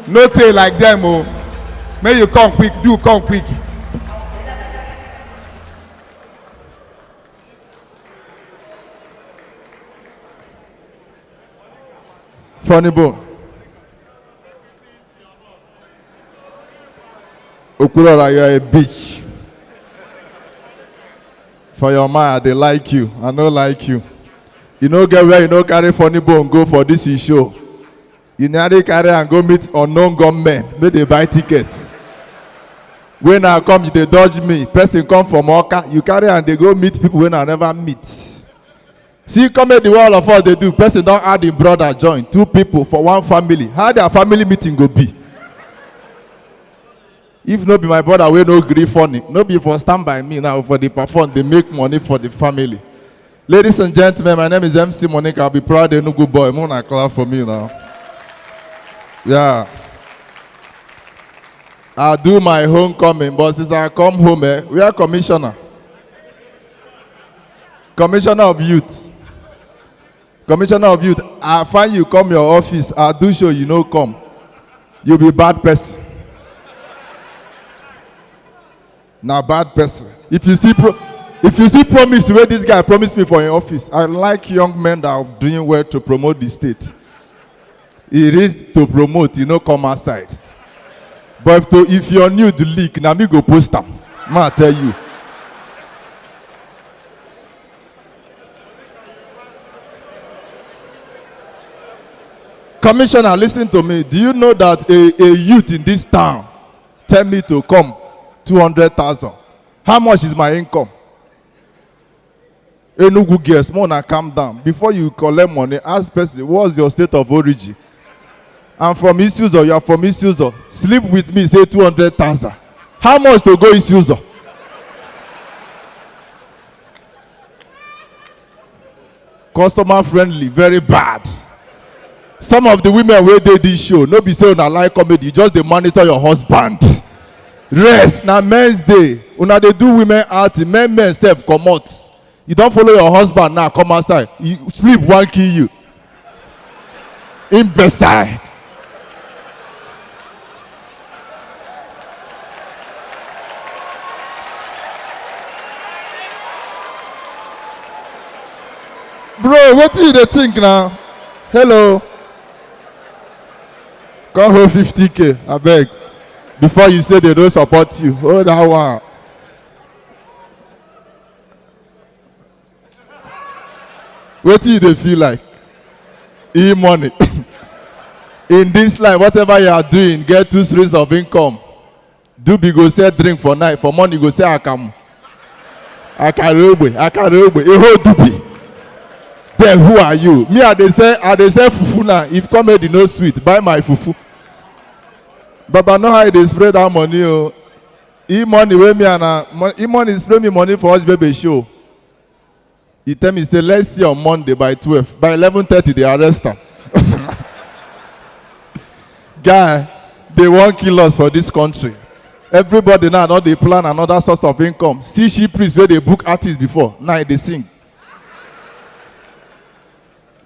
No tay like them, oh. May you come quick, do come quick. Funnybone. Okurora, you are a bitch. For your mind, they like you. I don't like you. You know, get where you know carry Funnybone go for this show. You nearly carry and go meet unknown gunmen. Make they buy tickets. When I come, they dodge me. Person come from Oka. You carry and they go meet people when I never meet. See, come at the wall of all they do. Person don't add the brother join. 2 people for 1 family. How their family meeting go be? If no be my brother, we no gree funny. No be for stand by me now for the perform. They make money for the family. Ladies and gentlemen, my name is MC Monica. I'll be proud of Enugu boy. Mona clap for me now. Yeah. I'll do my homecoming, but since I come home, we are commissioner. Commissioner of youth. Commissioner of youth. I find you come your office. I'll do show you no come. You'll be bad person. Now bad person. If you see promise the way this guy promised me for your office, I like young men that are doing well to promote the state. It is to promote, come outside. But if you're new to leak, now me go post them. I tell you. Commissioner, listen to me. Do you know that a youth in this town tell me to come 200,000? How much is my income? Enugu girls, Mona, calm down. Before you collect money, ask person, what's your state of origin? I'm from Isuzo, you are from Isuzo. Sleep with me, say 200,000. How much to go Isuzo? Customer friendly, very bad. Some of the women where they this show, no be say una like comedy, just they monitor your husband. Rest, now men's day. Una they do women out, men self come out. You don't follow your husband now, come outside. You sleep, one kill you. Imbecile. Bro, what do you think now? Hello. Come hold 50K, I beg. Before you say they don't support you. Hold that one. What do you feel like? E-money. In this life, whatever you are doing, get 2 streams of income. Do be go sell drink for night. For money, go say Akamu. Akarobe. A whole dubi. Then who are you? Me, they say fufu now. If comedy no sweet, buy my fufu. But know how they spread that money. Oh. E-money, E-money spray me money for us baby show. He tell me, say, let's see on Monday by 12. By 11:30, they arrest him. Guy, they won't kill us for this country. Everybody now, they plan another source of income. See, she priests where they book artists before. Now they sing.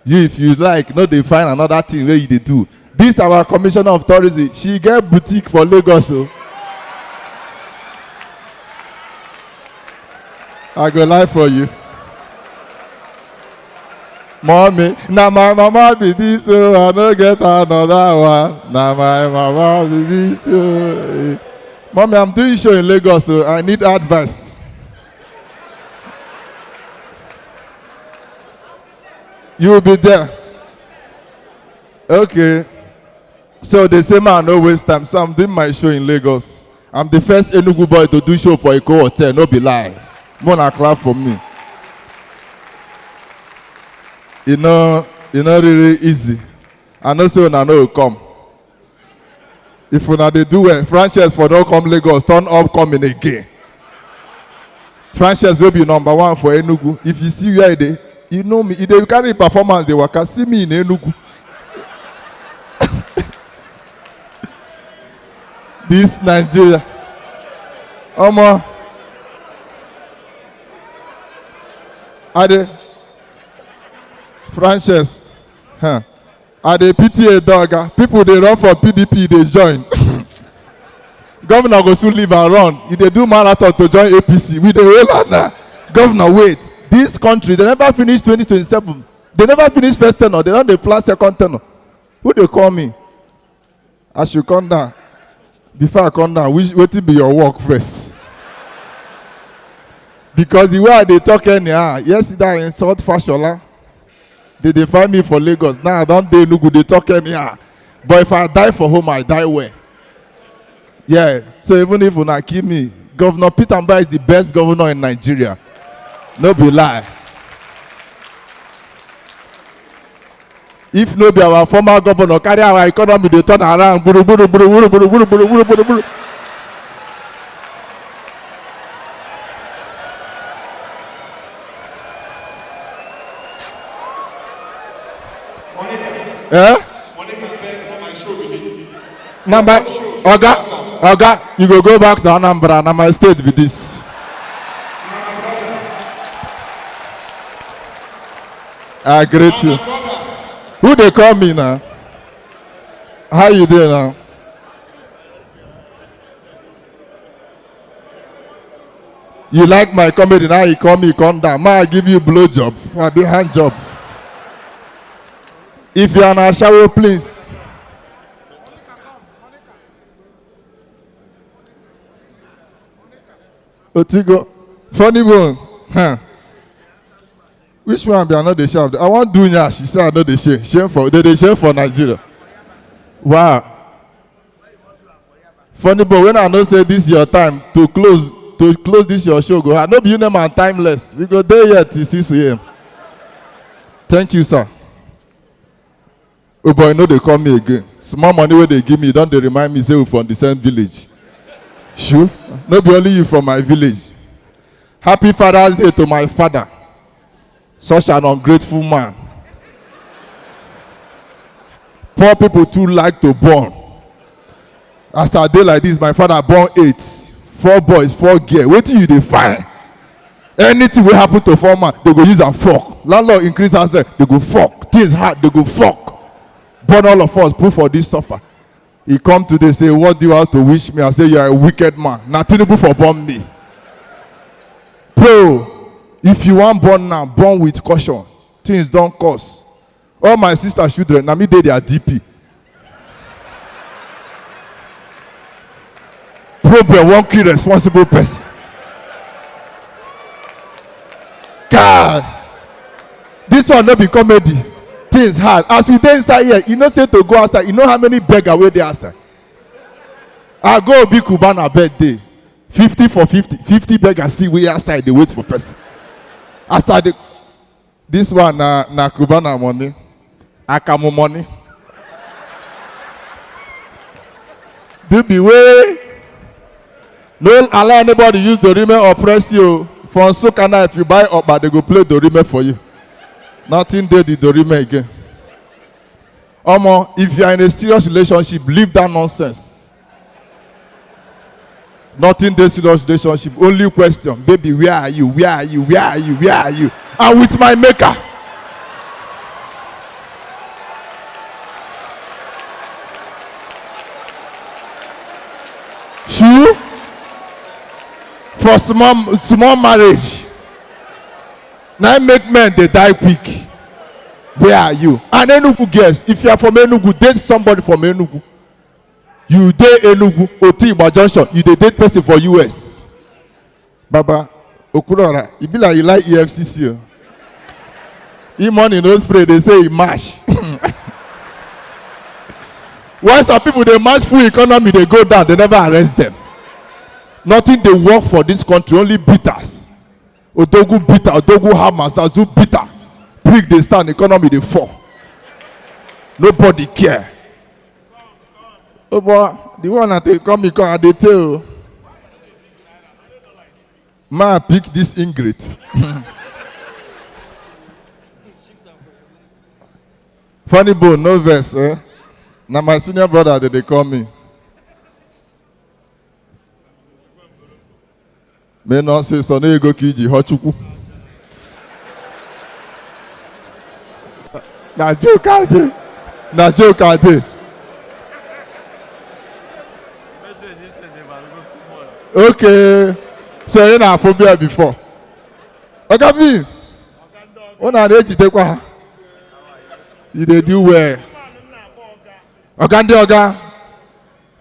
You, if you like, no, they find another thing where they do. This our commissioner of tourism. She get boutique for Lagos. So. I go live for you. Mommy, now my mama be this, so I don't get another one. Now my mama be this. So. Mommy, I'm doing show in Lagos, so I need advice. You will be there. Okay. So they say, man, no waste time. So I'm doing my show in Lagos. I'm the first Enugu boy to do show for a hotel. No be lie. Mona clap for me. You know really easy. I know so I know will come. If una they do it, franchise for don't come Lagos, turn up coming again. Franchise will be number 1 for Enugu. If you see where they, you know me. If they carry performance, they work. See me in Enugu. This Nigeria. Omo. Ade. Frances. Huh. And they pity a dog. People they run for PDP, they join. Governor go soon leave and run. If they do marathon to join APC, we the whole now. Governor, wait. This country, they never finish 2027. They never finish first tenor. They don't they plan second tenor. Who they call me? I should come down. Before I come down, wait till be your work first. Because the way they talk anyhow, yesterday I insult Fashola. They find me for Lagos. Now I don't do Enugu, they talk anyhow. But if I die for home, I die where? Yeah. So even if you not kill me, Governor Peter Mba is the best governor in Nigeria. No be lie. If no be our former governor, carry our economy, they turn around. Buru, buru, buru, buru, buru, buru, buru, buru, buru, buru. Eh? Number, Oga, you go back to Anambra. Now my state with this. I greet you. Who they call me now? How you doing now? You like my comedy now? You call me, come down. Ma, I give you blow job. I do hand job. If you are in a shower, please. Otigo, Funnybone. Huh? Which one be another shame? I want Dunya. She said I know the shame. Shame for they shame for Nigeria. Wow. Funnybone, when I know say this your time to close this your show, go. I know you name and timeless. We go there yet till 6 a.m. Thank you, sir. Oh boy, no, they call me again. Small money where they give me, don't they remind me say we from the same village. Sure. No be only you from my village. Happy Father's Day to my father. Such an ungrateful man. Poor people too like to born. As a day like this, my father born 8. 4 boys, 4 girls. Wait till you they find. Anything will happen to 4 man, they go use a fork. Landlord increase house, they go fuck. Things hard, they go fuck. Born all of us, put for this suffer. He come today say, what do you have to wish me? I say, you are a wicked man. Nothing for born me. Bro, if you want born now, born with caution. Things don't cost. All my sister children, now me they are DP. Problem, one key responsible person. God, this one not be comedy. Things hard. As we dey inside here, you know say to go outside. You know how many beggars wey dey outside. I go be Cubana birthday. 50 for 50. 50 beggars still way outside. They wait for person. Outside this one na Cubana money. Akamu money. Do be way. No allow anybody use Dorime oppress you. For Sukana, if you buy up, but they go play Dorime for you. Nothing there the Dorime again. Omo, if you are in a serious relationship, leave that nonsense. Nothing there serious relationship. Only question, baby, where are you? Where are you? Where are you? Where are you? I'm with my maker. Sure? For small marriage. Now make men they die quick. Where are you? And Enugu girls, if you are from Enugu, date somebody from Enugu. You date Enugu, Otiba Junction, you date person for US. Baba, Okurora, it be like you like EFCC. Money no spray, they say he mash. Why some people they mash full economy, they go down, they never arrest them. Nothing they work for this country, only bitters. Odogu bitter, Odogu hammers, Azu bitter. Prick they stand, economy they fall. Nobody care. Oh boy, the one that they come and they tell. Ma pick this ingrate. Funnybone, no verse, eh? Now my senior brother that they call me. May not say so no go kiji hochuku. Na joke. Na joke I dey. Okay. So you na phobia before. Okavi. Una dey jitekwa ha. You dey do well. Ogande Oga.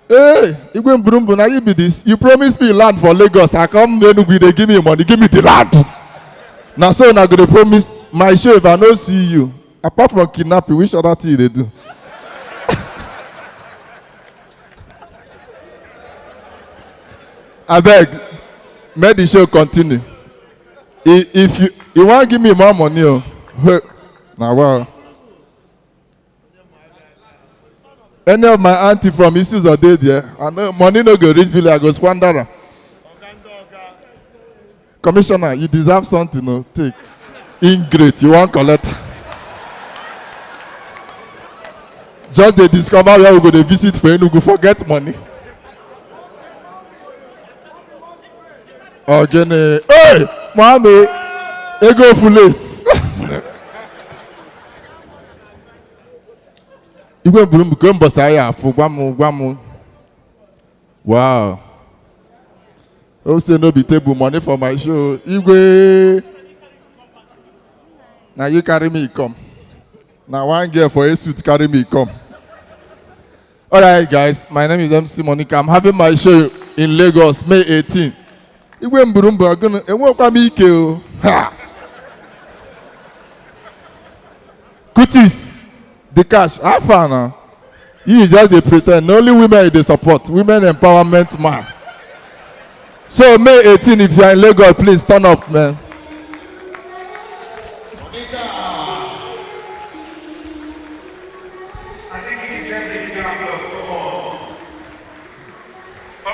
Hey, Igwe Mburumbu, now you be this. You promised me land for Lagos. I come Enugu, they give me money. Give me the land. Now so now go to promise my show if I don't see you. Apart from kidnapping, which other thing they do? I beg, make the show continue. If you want to give me more money, now wow. Any of my auntie from issues are dead there. I know money no go reach village, I go squander am. Commissioner, you deserve something, no? Take. Ingrate, you want collect. Just they discover where we go to visit for Enugu, forget money. Again, hey, mommy, ego fullest. Igwe Mburumbu ko mbosa ya afu gwamu. Wow. Oh, say no be table money for my show. Igwe. Now you carry me come. Now one girl for a suit carry me come. Alright guys, my name is MC Monica. I'm having my show in Lagos, May 18th. Igwe Mburumbu are gonna ha. Kutis. The cash, how far now? You just they pretend. Only women they support. Women empowerment man. So May 18, if you are in Lagos, please turn up, man.